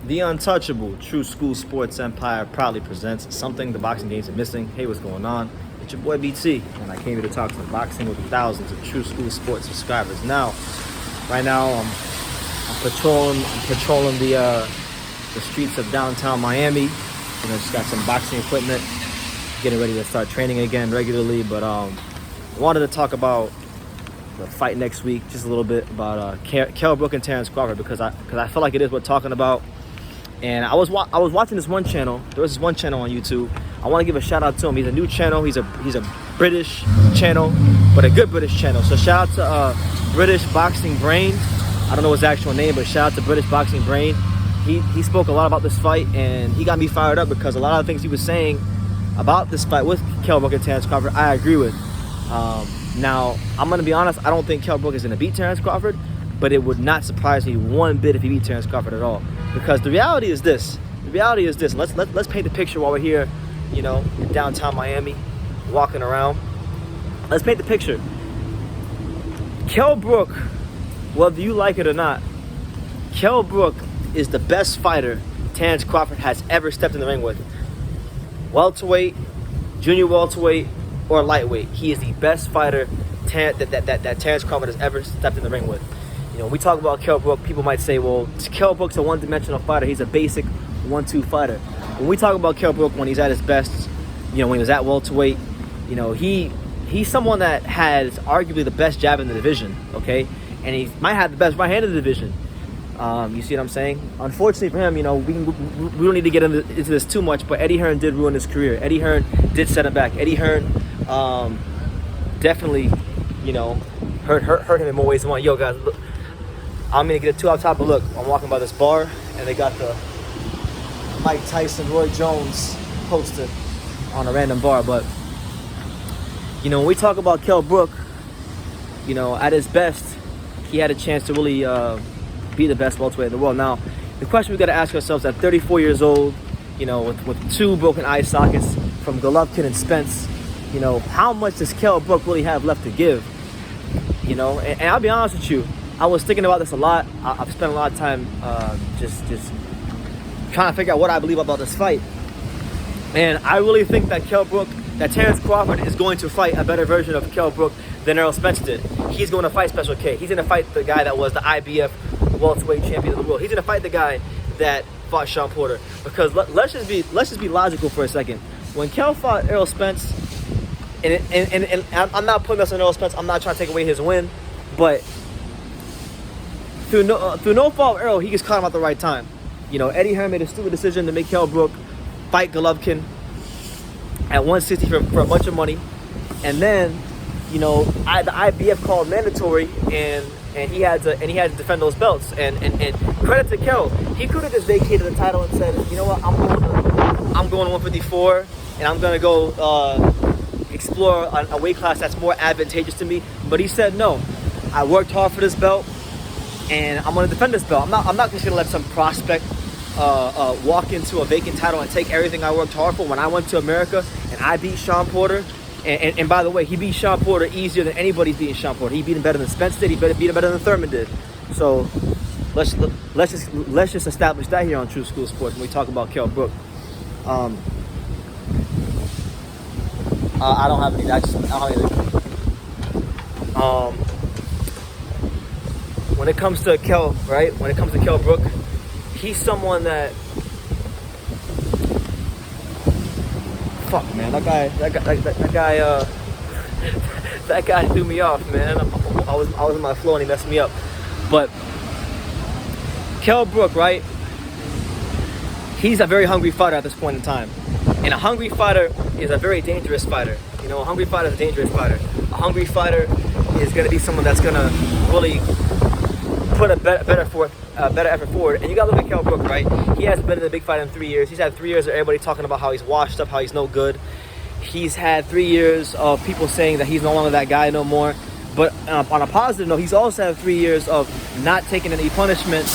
The untouchable True School Sports Empire proudly presents Something the Boxing Games Are Missing. Hey, what's going on? It's your boy BT, and I came here to talk some boxing with thousands of True School Sports subscribers. Right now, I'm patrolling the streets of downtown Miami. Just got some boxing equipment, getting ready to start training again regularly. But wanted to talk about the fight next week, just a little bit about Kell Brook and Terence Crawford because I feel like it is worth talking about. And I was watching this one channel. There was this one channel on YouTube. I want to give a shout out to him. He's a new channel. He's a British channel, but a good British channel. So shout out to British Boxing Brain. I don't know his actual name, but shout out to British Boxing Brain. He spoke a lot about this fight, and he got me fired up because a lot of the things he was saying about this fight with Kell Brook and Terence Crawford, I agree with. Now, I'm going to be honest, I don't think Kell Brook is going to beat Terence Crawford, but it would not surprise me one bit if he beat Terence Crawford at all. Because the reality is this. Let's paint the picture while we're here, in downtown Miami, walking around. Let's paint the picture. Kell Brook, whether you like it or not, Kell Brook is the best fighter Terence Crawford has ever stepped in the ring with. Welterweight, junior welterweight, or lightweight. He is the best fighter that Terence Crawford has ever stepped in the ring with. When we talk about Kell Brook, people might say, well, Kell Brook's a one-dimensional fighter. He's a basic 1-2 fighter. When we talk about Kell Brook when he's at his best, when he was at welterweight, he's someone that has arguably the best jab in the division, okay? And he might have the best right hand in the division. You see what I'm saying? Unfortunately for him, we don't need to get into this too much, but Eddie Hearn did ruin his career. Eddie Hearn did set him back. Eddie Hearn definitely, hurt him in more ways than one. Yo, guys, look, I'm going to get it too off top, but look, I'm walking by this bar, and they got the Mike Tyson, Roy Jones poster on a random bar. But, when we talk about Kell Brook, at his best, he had a chance to really be the best welterweight in the world. Now, the question we got to ask ourselves at 34 years old, with two broken eye sockets from Golovkin and Spence, how much does Kell Brook really have left to give? And I'll be honest with you, I was thinking about this a lot. I've spent a lot of time just trying to figure out what I believe about this fight. And I really think that Terence Crawford is going to fight a better version of Kell Brook than Errol Spence did. He's going to fight Special K. He's going to fight the guy that was the IBF welterweight champion of the world. He's going to fight the guy that fought Sean Porter. Because let's just be logical for a second. When Kell fought Errol Spence, and I'm not putting this on Errol Spence. I'm not trying to take away his win, but through no fault of Errol, he gets caught him at the right time. Eddie Hearn made a stupid decision to make Kell Brook fight Golovkin at 160 for a bunch of money, and then the IBF called mandatory, and he had to defend those belts. And credit to Kell, he could have just vacated the title and said, you know what, I'm going to 154, and I'm going to go explore a weight class that's more advantageous to me. But he said, no, I worked hard for this belt, and I'm going to defend this belt. I'm not just going to let some prospect walk into a vacant title and take everything I worked hard for. When I went to America and I beat Sean Porter, and by the way, he beat Sean Porter easier than anybody's beating Sean Porter. He beat him better than Spence did. He beat him better than Thurman did. So let's just establish that here on True School Sports when we talk about Kell Brook. I don't have any. I don't have anything. When it comes to Kell, right? When it comes to Kell Brook, he's someone that. Fuck, man, that guy threw me off, man. I was in my flow and he messed me up. But Kell Brook, right? He's a very hungry fighter at this point in time. And a hungry fighter is a very dangerous fighter. A hungry fighter is a dangerous fighter. A hungry fighter is going to be someone that's going to really put a better effort forward. And you got to look at Kell Brook, right? He hasn't been in a big fight in 3 years. He's had 3 years of everybody talking about how he's washed up, how he's no good. He's had 3 years of people saying that he's no longer that guy no more. But on a positive note, he's also had 3 years of not taking any punishment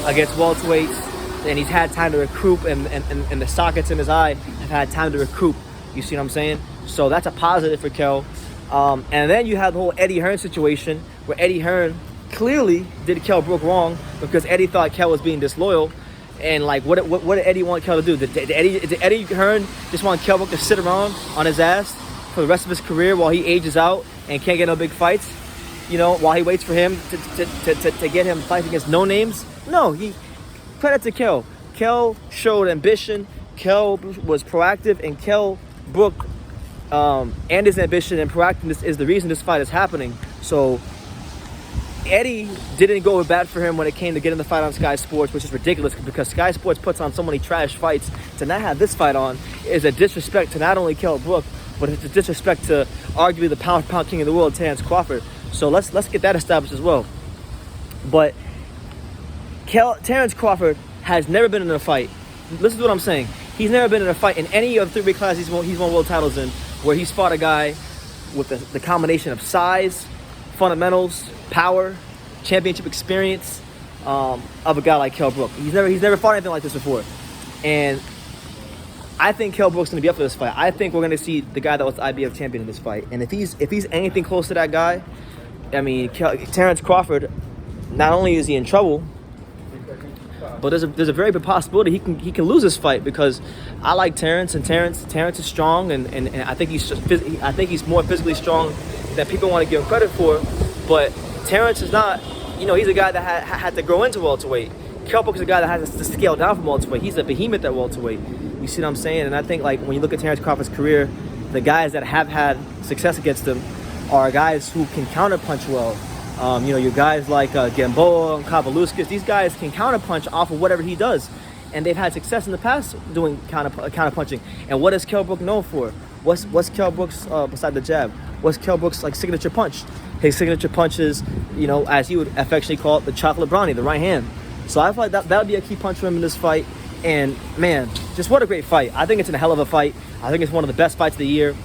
against welterweights. And he's had time to recoup, and the sockets in his eye have had time to recoup. You see what I'm saying? So that's a positive for Kell. And then you have the whole Eddie Hearn situation, where Eddie Hearn clearly did Kell Brook wrong because Eddie thought Kell was being disloyal. And like, what did Eddie want Kell to do? Did Eddie Hearn just want Kell Brook to sit around on his ass for the rest of his career while he ages out and can't get no big fights? You know, while he waits for him to get him fighting against no names? No, credit to Kell. Kell showed ambition. Kell was proactive, and Kell Brook and his ambition and proactiveness is the reason this fight is happening. So Eddie didn't go with bat for him when it came to getting the fight on Sky Sports, which is ridiculous because Sky Sports puts on so many trash fights. To not have this fight on is a disrespect to not only Kell Brook, but it's a disrespect to arguably the pound king of the world, Terence Crawford. So let's get that established as well. But Terence Crawford has never been in a fight. Listen to what I'm saying. He's never been in a fight in any of the 3 weight classes he's won world titles in, where he's fought a guy with the combination of size, fundamentals, power, championship experience of a guy like Kell Brook. He's never fought anything like this before, and I think Kell Brook's gonna be up for this fight. I think we're gonna see the guy that was the IBF champion in this fight, and if he's anything close to that guy, I mean, Terence Crawford, not only is he in trouble, but there's a very good possibility he can lose this fight, because I like Terence, and Terence is strong, and I think he's more physically strong than people want to give him credit for. But Terence is not, he's a guy that had to grow into welterweight. Kell Brook is a guy that has to scale down from welterweight. He's a behemoth at welterweight. You see what I'm saying? And I think, like, when you look at Terence Crawford's career, the guys that have had success against him are guys who can counterpunch well. Your guys like Gamboa and Kavaluskas, these guys can counterpunch off of whatever he does. And they've had success in the past doing counterpunching. And what is Kell Brook known for? What's Kell Brook's, beside the jab, what's Kell Brook's, like, signature punch? His signature punch is, as he would affectionately call it, the chocolate brownie, the right hand. So I feel like that would be a key punch for him in this fight. And, man, just what a great fight. I think it's a hell of a fight. I think it's one of the best fights of the year.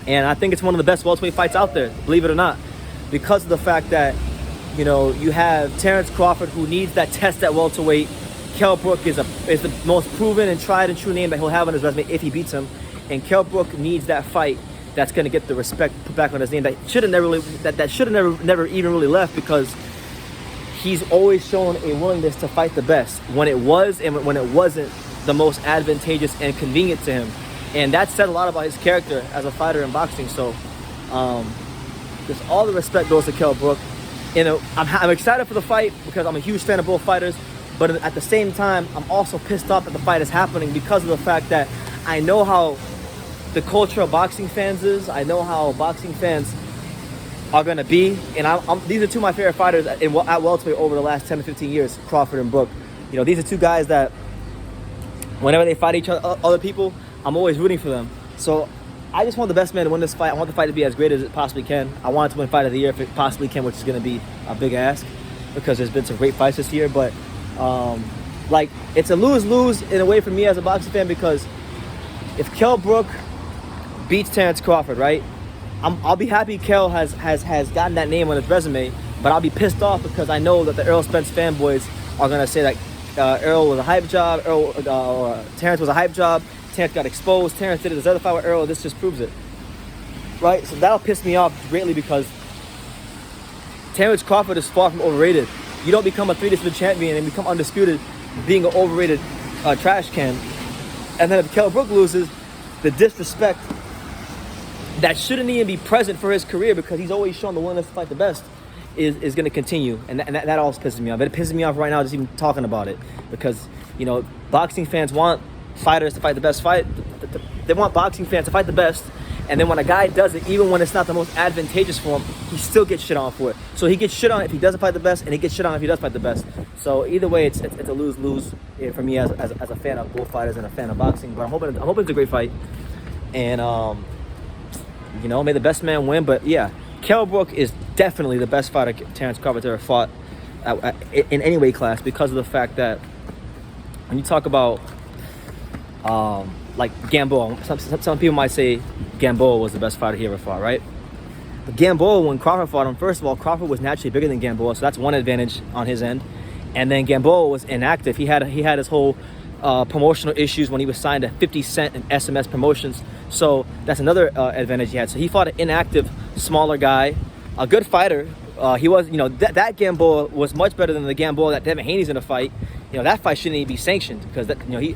And I think it's one of the best welterweight fights out there, believe it or not. Because of the fact that, you have Terence Crawford, who needs that test at welterweight. Kell Brook is the most proven and tried and true name that he'll have on his resume if he beats him. And Kell Brook needs that fight that's going to get the respect put back on his name that should have never even really left, because he's always shown a willingness to fight the best when it was and when it wasn't the most advantageous and convenient to him. And that said a lot about his character as a fighter in boxing. So just all the respect goes to Kell Brook. I'm excited for the fight because I'm a huge fan of both fighters, but at the same time, I'm also pissed off that the fight is happening because of the fact that I know how the culture of boxing fans is. I know how boxing fans are going to be. And these are two of my favorite fighters at welterweight over the last 10 to 15 years, Crawford and Brook. These are two guys that whenever they fight other people, I'm always rooting for them. So I just want the best man to win this fight. I want the fight to be as great as it possibly can. I want it to win Fight of the Year if it possibly can, which is going to be a big ask because there's been some great fights this year. But it's a lose-lose in a way for me as a boxing fan, because if Kell Brook beats Terence Crawford, right, I'll be happy Kell has gotten that name on his resume, but I'll be pissed off because I know that the Errol Spence fanboys are going to say that Errol was a hype job, Terence was a hype job, Terence got exposed, Terence did his other fight with Errol, this just proves it, right? So that'll piss me off greatly because Terence Crawford is far from overrated. You don't become a 3-discipline champion and become undisputed being an overrated trash can. And then if Kell Brook loses, the disrespect that shouldn't even be present for his career, because he's always shown the willingness to fight the best, is going to continue. And that also pisses me off. It pisses me off right now just even talking about it, because, boxing fans want fighters to fight the best fight. They want boxing fans to fight the best. And then when a guy does it, even when it's not the most advantageous for him, he still gets shit on for it. So he gets shit on if he doesn't fight the best, and he gets shit on if he does fight the best. So either way, it's a lose-lose for me as a fan of both fighters and a fan of boxing. But I'm hoping it's a great fight. And may the best man win. But yeah, Kell Brook is definitely the best fighter Terence Crawford ever fought in any weight class, because of the fact that when you talk about like Gamboa, some people might say Gamboa was the best fighter he ever fought, right? But Gamboa, when Crawford fought him, first of all, Crawford was naturally bigger than Gamboa, so that's one advantage on his end. And then Gamboa was inactive. He had his whole promotional issues when he was signed to 50 Cent and SMS Promotions. So that's another advantage he had. So he fought an inactive, smaller guy, a good fighter. He was, that Gamboa was much better than the Gamboa that Devin Haney's in a fight. that fight shouldn't even be sanctioned because he,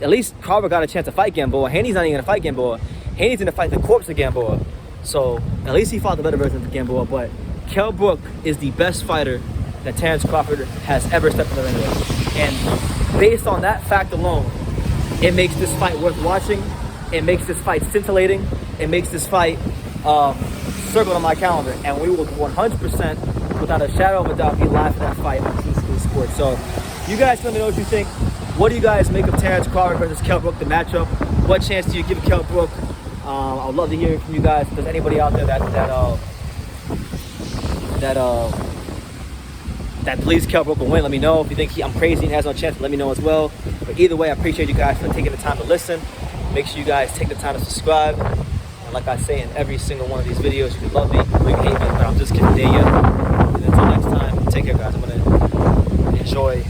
at least Crawford got a chance to fight Gamboa. Haney's not even gonna fight Gamboa. Haney's gonna fight the corpse of Gamboa. So at least he fought the better version of Gamboa. But Kell Brook is the best fighter that Terence Crawford has ever stepped in the ring with. And based on that fact alone, it makes this fight worth watching. It makes this fight scintillating. It makes this fight circled on my calendar. And we will 100%, without a shadow of a doubt, be live for that fight on T Sports. So you guys let me know what you think. What do you guys make of Terence Crawford versus Kell Brook, the matchup? What chance do you give Kell Brook? I would love to hear from you guys. If there's anybody out there that believes Kell Brook will win, let me know. If you think I'm crazy and has no chance, let me know as well. But either way, I appreciate you guys for taking the time to listen. Make sure you guys take the time to subscribe. And like I say in every single one of these videos, you can love me or you can hate me, but I'm just kidding. And until next time, take care, guys. I'm gonna enjoy